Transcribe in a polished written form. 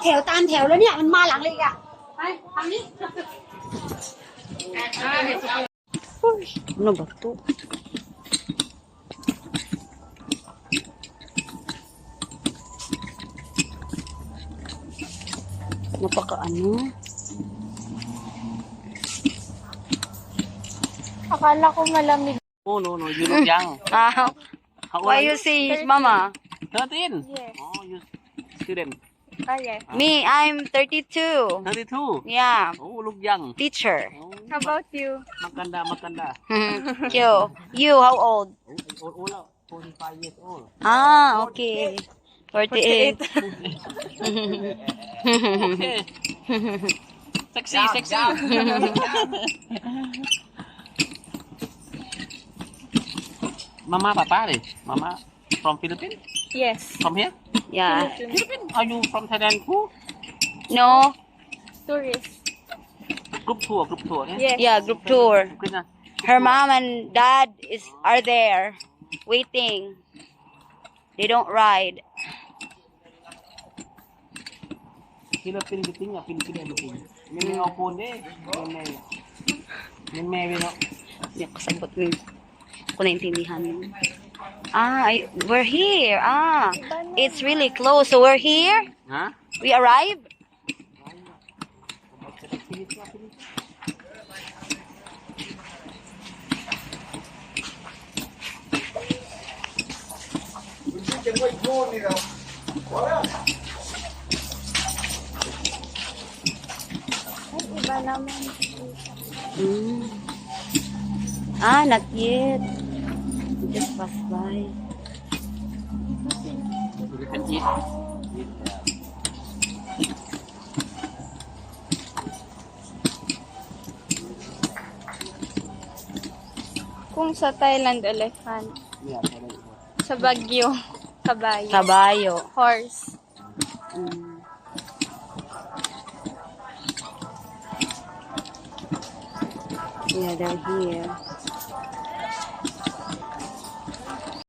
ถวตามแถวแล้วเนี่ยมันมาหลังเลยอ่ะไปทางนี้ Ano ba to? Napaka-ano? Akala ko malamig. Oh, no, no, you look young. Ah, How old why are you you? say mama? 13? Yes. Oh, you student. Ah, yes. Me, I'm 32. 32? Yeah, Oh, look young. teacher. Oh, How about you? maganda, maganda. You, how old? Oh, old, 45 years old. Ah, okay. 48. Okay. Sexy, sexy. Mama, papa, Mama from Philippines? Yes. From here? Yeah. Philippines? Are you from Thailand too? No? Tourist. Group tour, yeah? Yes. Yeah, group tour. Okay na. Her mom and dad are there waiting. They don't ride. Philippines biting ah, Philippines biting. May phone eh. May no. Hindi ako kasabot mo. Ako naintindihan mo. We're here. It's really close. So we're here. Ha? We arrive. Ay, iba naman. Not yet. Just pass by. You can eat. Kung sa Thailand, elephant. Yeah, Sa Baguio, kabayo. Kabayo. Horse. Yeah, they're here.